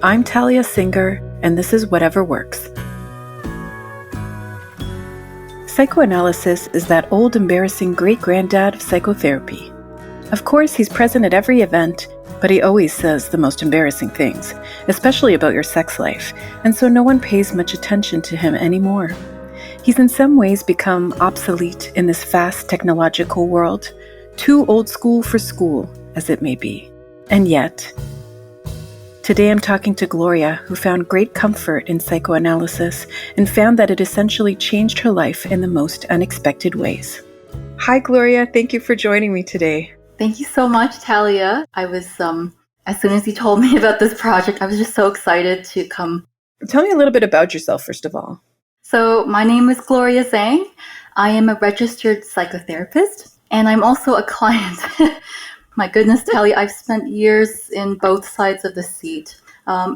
I'm Talia Singer, and this is WhateverWorks. Psychoanalysis is that old, embarrassing great-granddad of psychotherapy. Of course, he's present at every event, but he always says the most embarrassing things, especially about your sex life, and so no one pays much attention to him anymore. He's in some ways become obsolete in this fast technological world, too old school for school, as it may be. And yet, today I'm talking to Gloria, who found great comfort in psychoanalysis and found that it essentially changed her life in the most unexpected ways. Hi, Gloria. Thank you for joining me today. Thank you so much, Talia. I was, as soon as you told me about this project, I was just so excited to come. Tell me a little bit about yourself, first of all. So my name is Gloria Zhang. I am a registered psychotherapist, and I'm also a client. My goodness, Talia, I've spent years in both sides of the seat.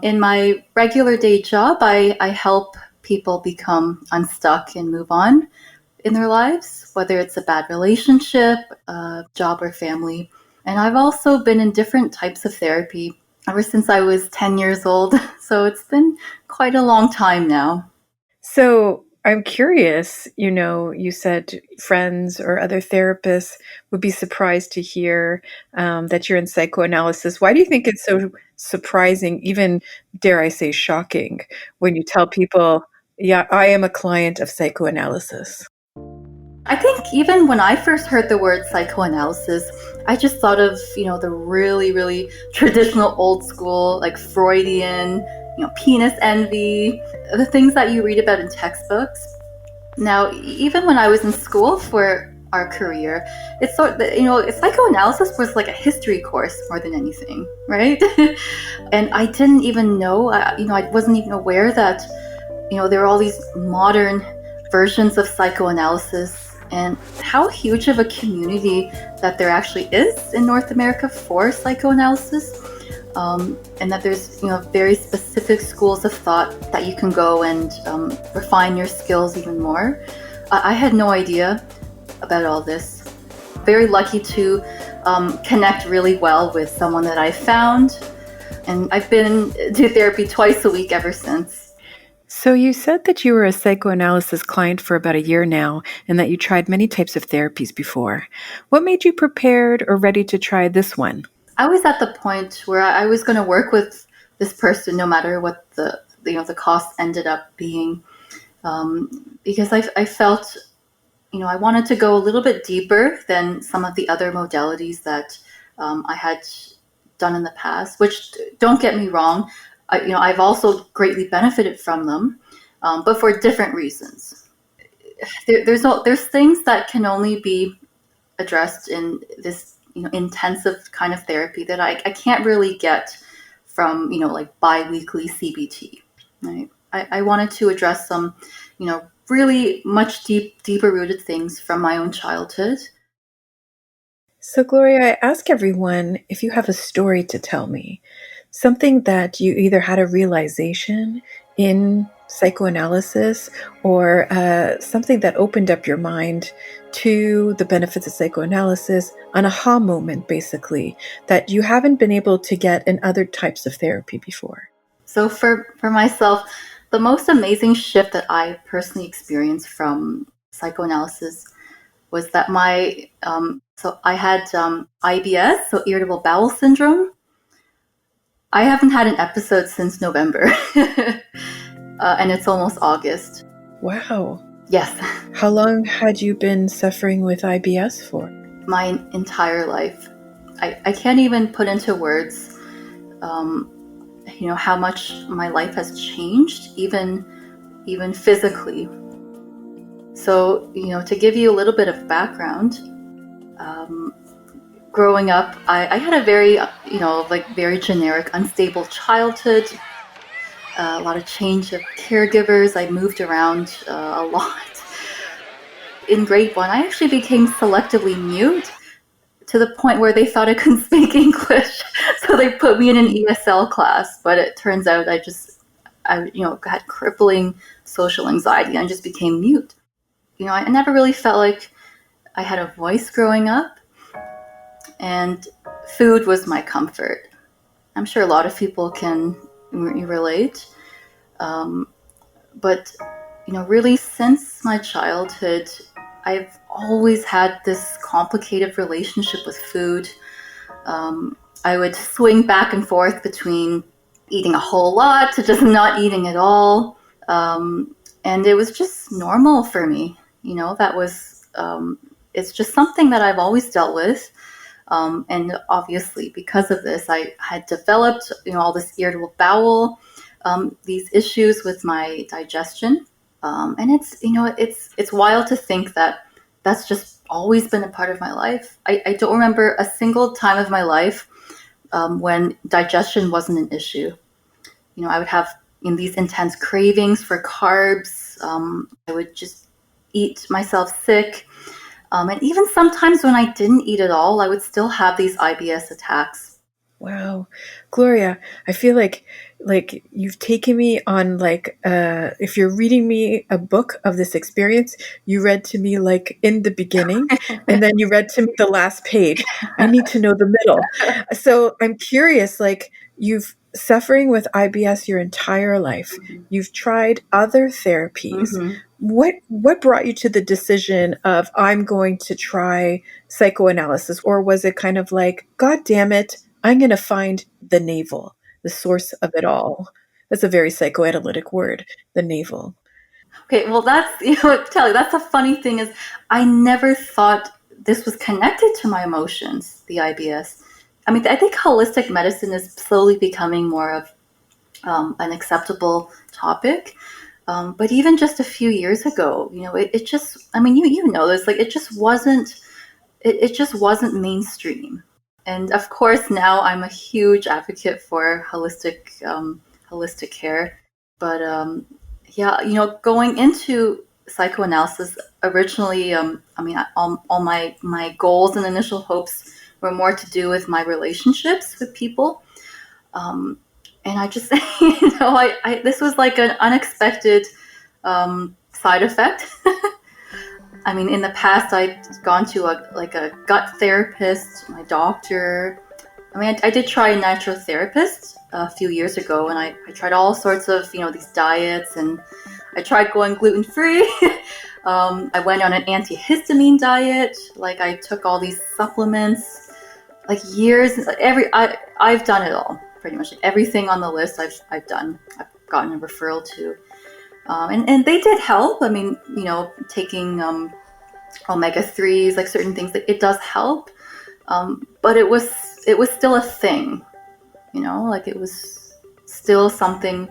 In my regular day job, I help people become unstuck and move on in their lives, whether it's a bad relationship, job, or family. And I've also been in different types of therapy ever since I was 10 years old. So it's been quite a long time now. So I'm curious, you said friends or other therapists would be surprised to hear that you're in psychoanalysis. Why do you think it's so surprising, even, dare I say, shocking, when you tell people, yeah, I am a client of psychoanalysis? I think even when I first heard the word psychoanalysis, I just thought of, the really, really traditional old school, like Freudian, penis envy, the things that you read about in textbooks. Now, even when I was in school for our career, it's sort of, psychoanalysis was like a history course more than anything, right? And I didn't even know, I wasn't even aware that, there are all these modern versions of psychoanalysis and how huge of a community that there actually is in North America for psychoanalysis. And that there's, very specific schools of thought that you can go and refine your skills even more. I had no idea about all this. Very lucky to connect really well with someone that I found, and I've been to therapy twice a week ever since. So you said that you were a psychoanalysis client for about a year now, and that you tried many types of therapies before. What made you prepared or ready to try this one? I was at the point where I was going to work with this person, no matter what the cost ended up being, because I felt, I wanted to go a little bit deeper than some of the other modalities that I had done in the past. Which, don't get me wrong, I've also greatly benefited from them, but for different reasons. There's things that can only be addressed in this intensive kind of therapy that I can't really get from, like bi-weekly CBT, right? I wanted to address some, really much deeper rooted things from my own childhood. So Gloria, I ask everyone if you have a story to tell me, something that you either had a realization in psychoanalysis or something that opened up your mind to the benefits of psychoanalysis, an aha moment, basically, that you haven't been able to get in other types of therapy before. So for myself, the most amazing shift that I personally experienced from psychoanalysis was that so I had IBS, so irritable bowel syndrome. I haven't had an episode since November, and it's almost August. Wow. Yes. How long had you been suffering with IBS for? My entire life. I can't even put into words, how much my life has changed, even physically. So, to give you a little bit of background, growing up, I had a very, very generic, unstable childhood, a lot of change of caregivers. I moved around a lot. In grade 1, I actually became selectively mute to the point where they thought I couldn't speak English. So they put me in an ESL class, but it turns out I had crippling social anxiety and just became mute. I never really felt like I had a voice growing up, and food was my comfort. I'm sure a lot of people can you relate. Um, but really, since my childhood, I've always had this complicated relationship with food. I would swing back and forth between eating a whole lot to just not eating at all. And it was just normal for me. That was, it's just something that I've always dealt with. And obviously, because of this, I had developed, all this irritable bowel, these issues with my digestion. And it's wild to think that that's just always been a part of my life. I don't remember a single time of my life when digestion wasn't an issue. I would have these intense cravings for carbs. I would just eat myself sick. And even sometimes when I didn't eat at all, I would still have these IBS attacks. Wow. Gloria, I feel like you've taken me on if you're reading me a book of this experience, you read to me like in the beginning and then you read to me the last page. I need to know the middle. So I'm curious, you've suffering with IBS your entire life. Mm-hmm. You've tried other therapies. Mm-hmm. What brought you to the decision of I'm going to try psychoanalysis? Or was it kind of like, God damn it, I'm going to find the navel, the source of it all? That's a very psychoanalytic word, the navel. Okay, well, that's, Telly, that's the funny thing is I never thought this was connected to my emotions, the IBS. I mean, I think holistic medicine is slowly becoming more of an acceptable topic. But even just a few years ago, it just, I mean, you know this, it just wasn't, it just wasn't mainstream. And of course, now I'm a huge advocate for holistic care. But yeah, going into psychoanalysis originally, I mean, all my goals and initial hopes were more to do with my relationships with people. And I just, this was like an unexpected side effect. I mean, in the past, I'd gone to a gut therapist, my doctor. I mean, I did try a natural therapist a few years ago, and I tried all sorts of, these diets, and I tried going gluten-free. I went on an antihistamine diet. I took all these supplements, years. I've done it all, pretty much. Everything on the list I've done. I've gotten a referral to. And they did help. I mean, taking omega-3s, certain things, it does help. But it was still a thing, it was still something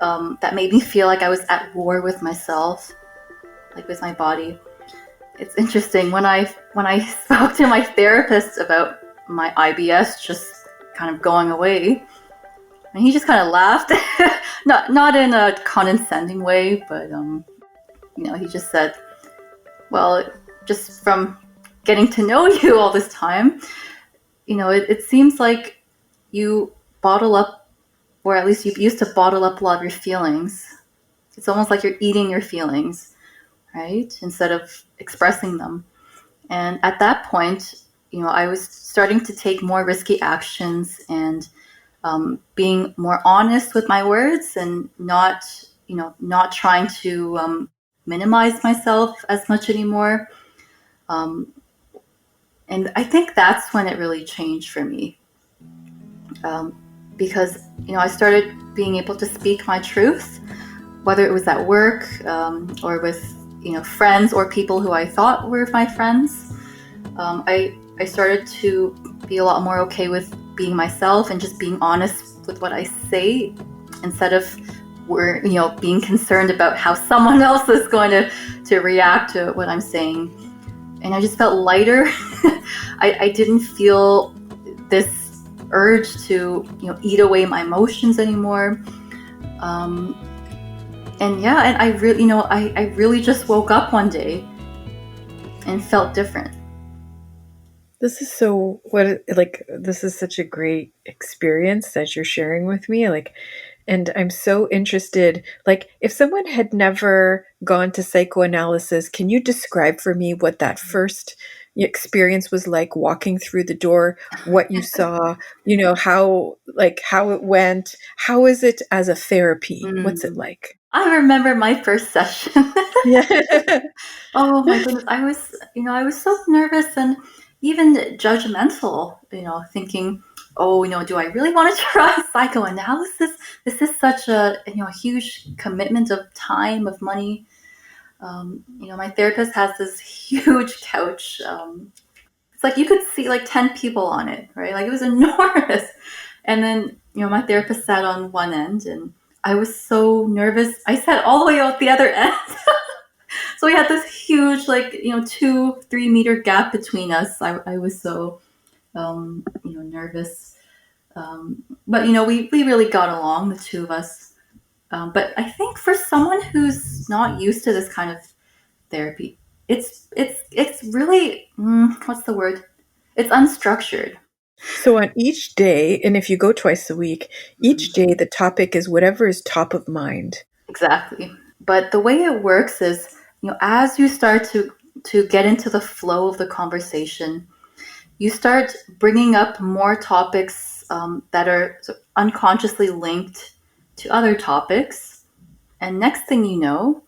that made me feel like I was at war with myself, with my body. It's interesting when I spoke to my therapist about my IBS just kind of going away, and he just kind of laughed, not in a condescending way, but he just said, well, just from getting to know you all this time, it seems like you bottle up, or at least you used to bottle up a lot of your feelings. It's almost like you're eating your feelings, right? Instead of expressing them. And at that point, I was starting to take more risky actions and being more honest with my words and not trying to minimize myself as much anymore. And I think that's when it really changed for me. Because, I started being able to speak my truth, whether it was at work or with, friends or people who I thought were my friends. I started to be a lot more okay with being myself and just being honest with what I say, instead of being concerned about how someone else is going to react to what I'm saying. And I just felt lighter. I didn't feel this urge to eat away my emotions anymore. And I really I really just woke up one day and felt different. This is this is such a great experience that you're sharing with me. And I'm so interested, if someone had never gone to psychoanalysis, can you describe for me what that first experience was like walking through the door, what you saw, how it went. How is it as a therapy? What's it Mm. like? I remember my first session. Yeah. Oh my goodness, I was so nervous and even judgmental, thinking, oh, do I really want to try psychoanalysis? This is such a, huge commitment of time, of money. My therapist has this huge couch. It's like you could see like 10 people on it, right? Like it was enormous. And then, my therapist sat on one end and I was so nervous. I sat all the way out the other end. So we had this huge, like, 2-3 meter gap between us. I was so, nervous. But, we really got along, the two of us. But I think for someone who's not used to this kind of therapy, it's really, what's the word? It's unstructured. So on each day, and if you go twice a week, each day the topic is whatever is top of mind. Exactly. But the way it works is, as you start to get into the flow of the conversation, you start bringing up more topics that are unconsciously linked to other topics. And next thing you know,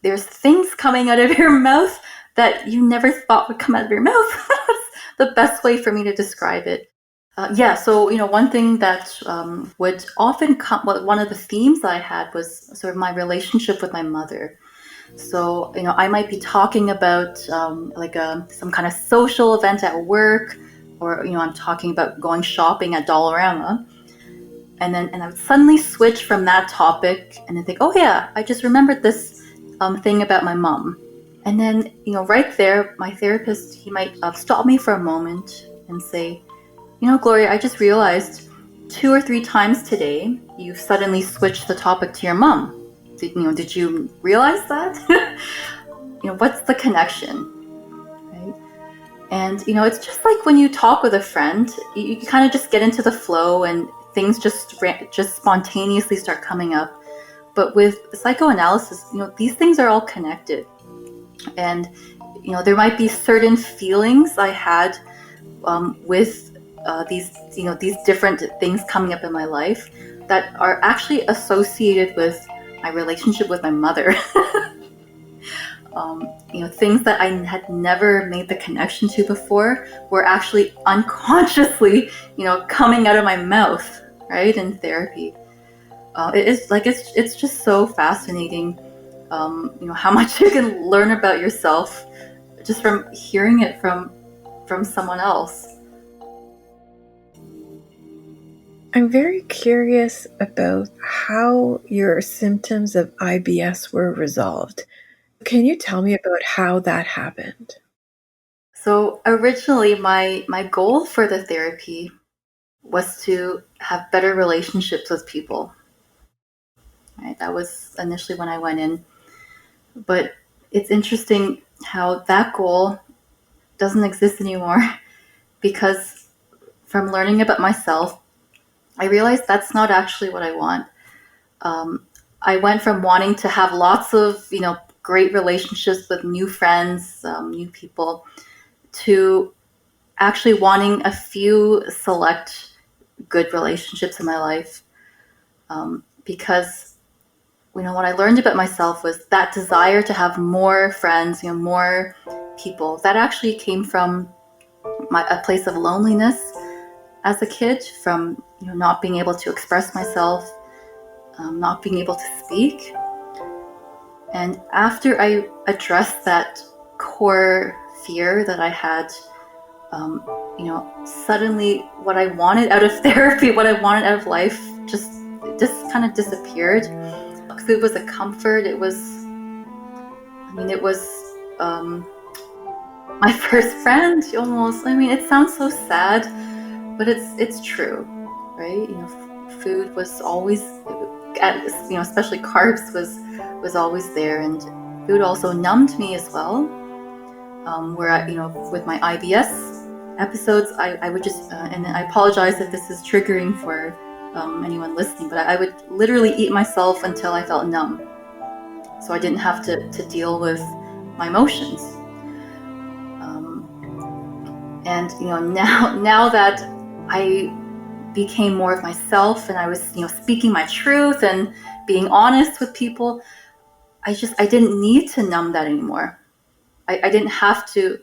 there's things coming out of your mouth that you never thought would come out of your mouth. That's the best way for me to describe it. Yeah, so one thing that would often come, well, one of the themes that I had was sort of my relationship with my mother. So I might be talking about like some kind of social event at work, or I'm talking about going shopping at Dollarama, and I would suddenly switch from that topic and then think, oh yeah, I just remembered this thing about my mom, and then right there, my therapist, he might stop me for a moment and say, Gloria, I just realized 2 or 3 times today you've suddenly switched the topic to your mom. Did you realize that? What's the connection, right? And it's just like when you talk with a friend, you kind of just get into the flow and things just spontaneously start coming up. But with psychoanalysis, these things are all connected, and there might be certain feelings I had with these different things coming up in my life that are actually associated with my relationship with my mother. Things that I had never made the connection to before were actually unconsciously, coming out of my mouth, right, in therapy. It is like it's just so fascinating, how much you can learn about yourself just from hearing it from someone else. I'm very curious about how your symptoms of IBS were resolved. Can you tell me about how that happened? So originally, my goal for the therapy was to have better relationships with people. Right, that was initially when I went in, but it's interesting how that goal doesn't exist anymore because from learning about myself, I realized that's not actually what I want. I went from wanting to have lots of great relationships with new friends, new people, to actually wanting a few select good relationships in my life, because what I learned about myself was that desire to have more friends, more people, that actually came from a place of loneliness as a kid, from not being able to express myself, not being able to speak. And after I addressed that core fear that I had, suddenly what I wanted out of therapy, what I wanted out of life, just kind of disappeared. Food was a comfort. It was my first friend almost. It sounds so sad, but it's true, right? Food was always, especially carbs was always there, and food also numbed me as well. Where with my IBS episodes, I would just, and I apologize if this is triggering for anyone listening, but I would literally eat myself until I felt numb, so I didn't have to deal with my emotions. And now that I became more of myself and I was speaking my truth and being honest with people, I didn't need to numb that anymore. I didn't have to,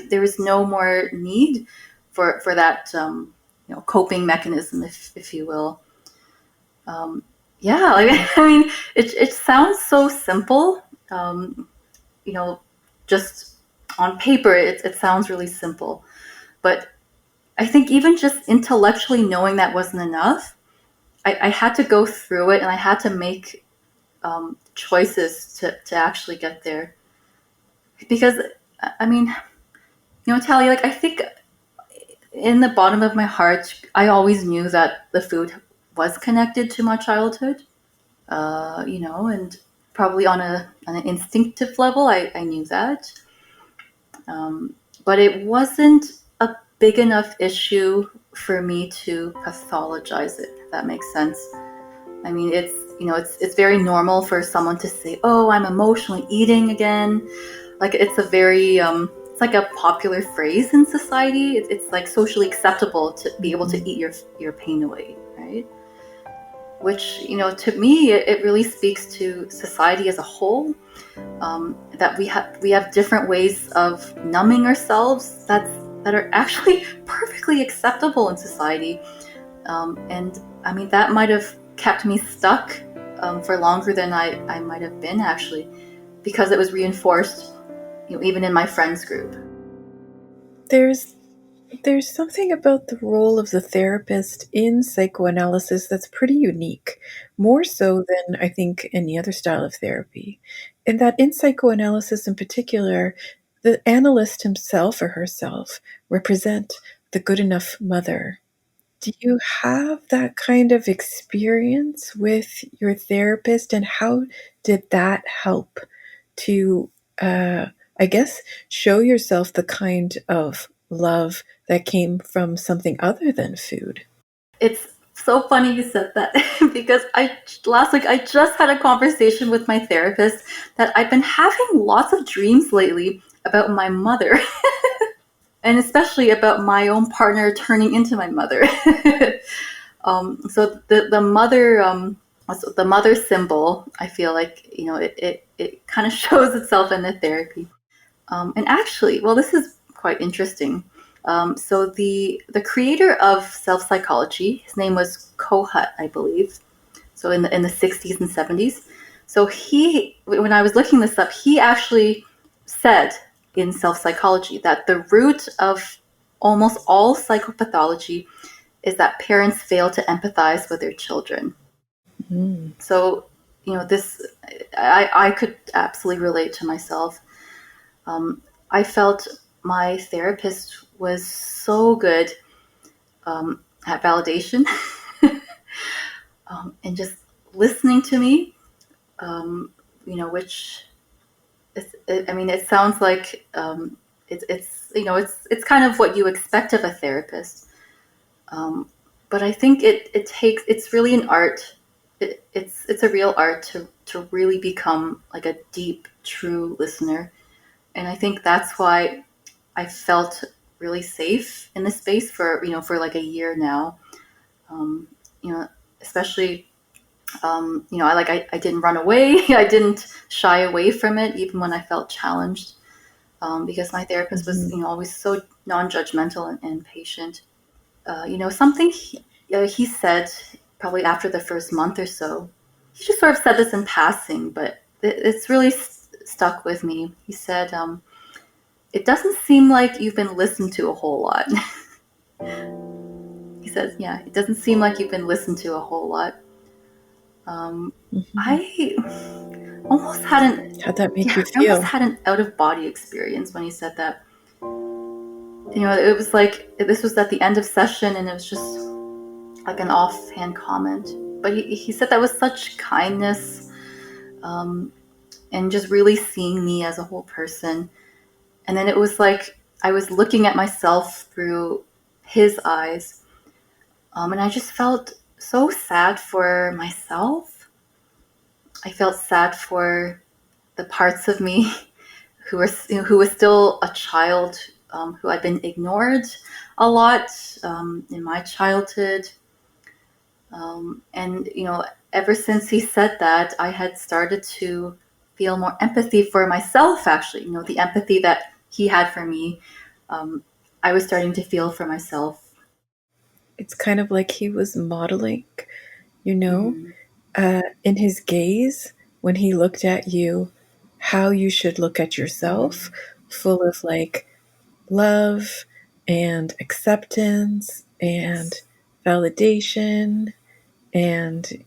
there was no more need for that coping mechanism, if you will. Yeah, like, I mean, it sounds so simple. Just on paper, it sounds really simple, but I think even just intellectually knowing that wasn't enough, I had to go through it and I had to make choices to actually get there. Because, I mean, Tally, like, I think in the bottom of my heart, I always knew that the food was connected to my childhood, and probably on an instinctive level, I knew that. But it wasn't a big enough issue for me to pathologize it, if that makes sense. I mean, it's very normal for someone to say, "Oh, I'm emotionally eating again." Like, it's a very it's like a popular phrase in society. It's like socially acceptable to be able to eat your pain away, right? Which, to me, it really speaks to society as a whole. That we have different ways of numbing ourselves that are actually perfectly acceptable in society. And I mean, that might have kept me stuck for longer than I might have been, actually, because it was reinforced, even in my friends group. There's something about the role of the therapist in psychoanalysis that's pretty unique, more so than I think any other style of therapy. In that, in psychoanalysis in particular, the analyst himself or herself represent the good enough mother. Do you have that kind of experience with your therapist, and how did that help to, I guess, show yourself the kind of love that came from something other than food? It's so funny you said that because last week I just had a conversation with my therapist that I've been having lots of dreams lately about my mother. And especially about my own partner turning into my mother. So the mother symbol, I feel like it kind of shows itself in the therapy. And actually, well, this is quite interesting. So the creator of self psychology, his name was Kohut, I believe. So in the 60s and 70s. So when I was looking this up, he actually said in self psychology that the root of almost all psychopathology is that parents fail to empathize with their children. Mm. So, this I could absolutely relate to myself. I felt my therapist was so good at validation and just listening to me, which I mean, it sounds like it's kind of what you expect of a therapist. But I think it's really an art. It's a real art to really become like a deep, true listener. And I think that's why I felt really safe in this space for like a year now. Um, you know, Especially I didn't run away. I didn't shy away from it, even when I felt challenged, because my therapist was, always so non-judgmental and patient. Something he said probably after the first month or so. He just sort of said this in passing, but it's really stuck with me. He said, "It doesn't seem like you've been listened to a whole lot." He says, "Yeah, it doesn't seem like you've been listened to a whole lot." I almost had How'd that make you I almost feel? had an out of body experience when he said that. It was like this was at the end of session, and it was just like an offhand comment. But he said that with such kindness, and just really seeing me as a whole person. And then it was like I was looking at myself through his eyes, and I just felt so sad for myself. I felt sad for the parts of me who was still a child, who had been ignored a lot in my childhood. And, ever since he said that, I had started to feel more empathy for myself, actually. The empathy that he had for me, I was starting to feel for myself. It's kind of like he was modeling, you know, Mm-hmm. in his gaze when he looked at you, how you should look at yourself, full of like love and acceptance and Yes. validation and,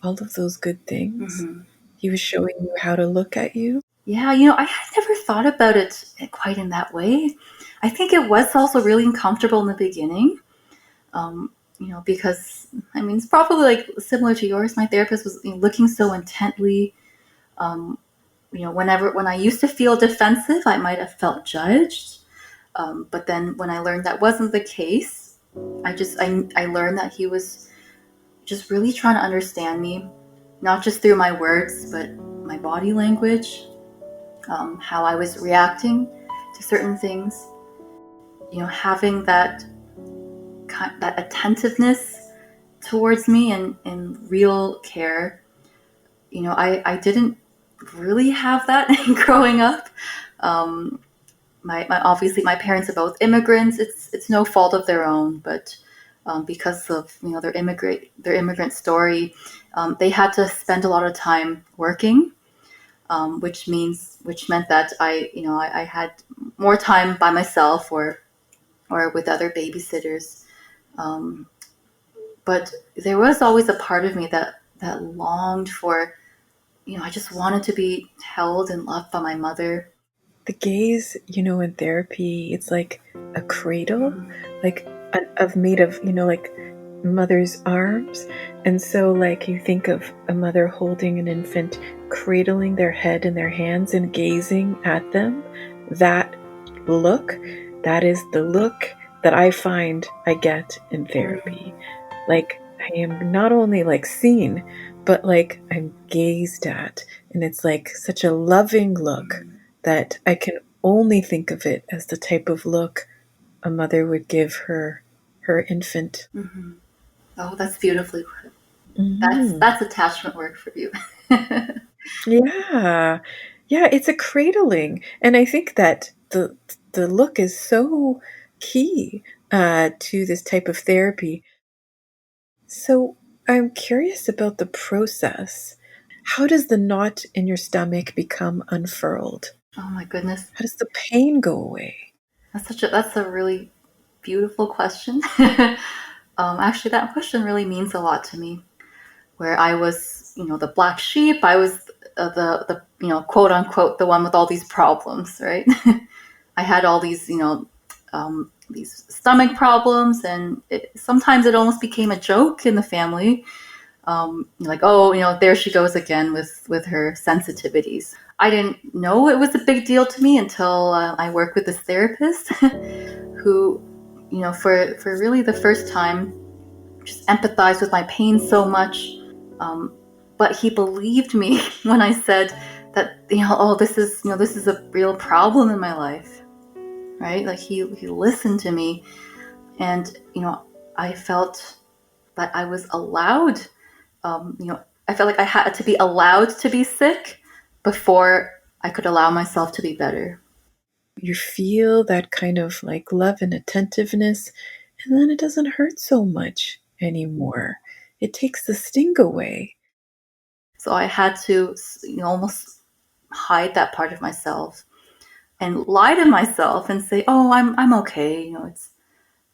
all of those good things. Mm-hmm. He was showing you how to look at you. Yeah, I had never thought about it quite in that way. I think it was also really uncomfortable in the beginning, because it's probably like similar to yours. My therapist was looking so intently. Um, when I used to feel defensive, I might have felt judged. But then when I learned that wasn't the case, I learned that he was just really trying to understand me, not just through my words, but my body language, how I was reacting to certain things. Having that attentiveness towards me and real care. I didn't really have that growing up. Um, my obviously my parents are both immigrants. It's no fault of their own, but because of their immigrant story, they had to spend a lot of time working, which meant that I had more time by myself or with other babysitters. Um, but there was always a part of me that longed for, I just wanted to be held and loved by my mother. The gaze, in therapy, it's like a cradle, Mhm. like of made of, like mother's arms. And so, like, you think of a mother holding an infant, cradling their head in their hands and gazing at them. That look, that is the look that I find I get in therapy. Like, I am not only like seen, but like I'm gazed at. And it's like such a loving look that I can only think of it as the type of look a mother would give her infant. Mm-hmm. Oh, that's beautifully put. Hmm. That's attachment work for you. Yeah. Yeah, it's a cradling. And I think that the look is so key to this type of therapy. So I'm curious about the process. How does the knot in your stomach become unfurled? Oh my goodness, How does the pain go away? that's a really beautiful question. Actually, that question really means a lot to me. Where I was, the black sheep. I was the quote unquote the one with all these problems, right? I had all these these stomach problems, and sometimes it almost became a joke in the family. Like, oh, there she goes again with her sensitivities. I didn't know it was a big deal to me until I worked with this therapist who, for really the first time, just empathized with my pain so much. Um, but he believed me when I said that, oh, this is a real problem in my life, right? Like he listened to me, and I felt that I was allowed. I felt like I had to be allowed to be sick before I could allow myself to be better. You feel that kind of like love and attentiveness, and then it doesn't hurt so much anymore. It takes the sting away. So I had to, almost hide that part of myself and lie to myself and say, "Oh, I'm okay." It's,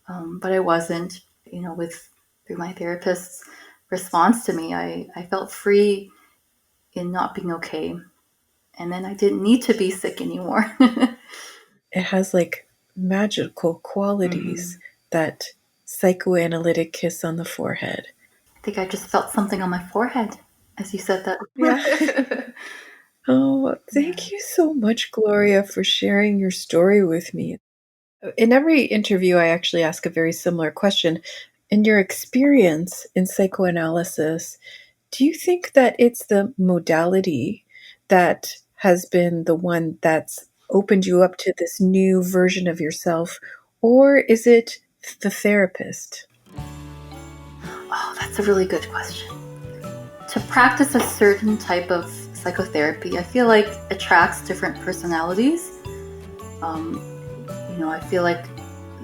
but I wasn't. With through my therapist's response to me, I felt free in not being okay, and then I didn't need to be sick anymore. It has like magical Hmm. qualities, that psychoanalytic kiss on the forehead. I think I just felt something on my forehead as you said Yeah. that. Oh, Yeah. thank you so much, Gloria, for sharing your story with me. In every interview, I actually ask a very similar question. In your experience in psychoanalysis, do you think that it's the modality that has been the one that's opened you up to this new version of yourself, or is it the therapist? Oh, that's a really good question. To practice a certain type of psychotherapy, I feel like attracts different personalities. I feel like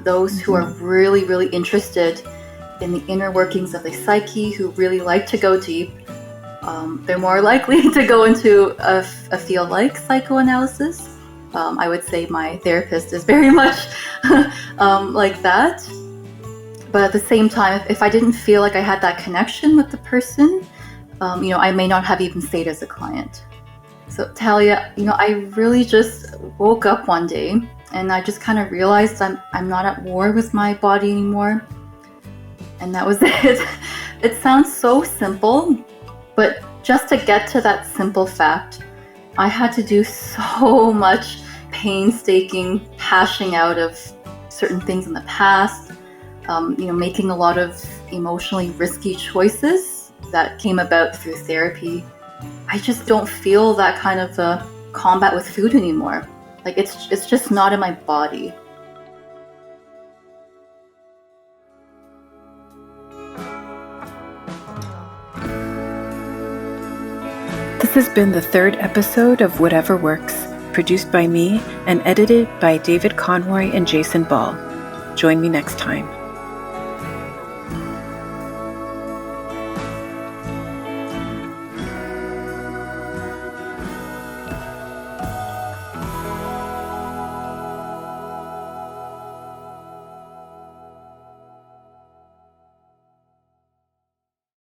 those who are really, really interested in the inner workings of the psyche, who really like to go deep, they're more likely to go into a field like psychoanalysis. I would say my therapist is very much like that. But at the same time, if I didn't feel like I had that connection with the person, I may not have even stayed as a client. So Talia, I really just woke up one day and I just kind of realized I'm not at war with my body anymore. And that was it. It sounds so simple, but just to get to that simple fact, I had to do so much painstaking hashing out of certain things in the past, making a lot of emotionally risky choices that came about through therapy. I just don't feel that kind of a combat with food anymore. Like it's just not in my body. This has been the third episode of WhateverWorks, produced by me and edited by David Conroy and Jason Ball. Join me next time.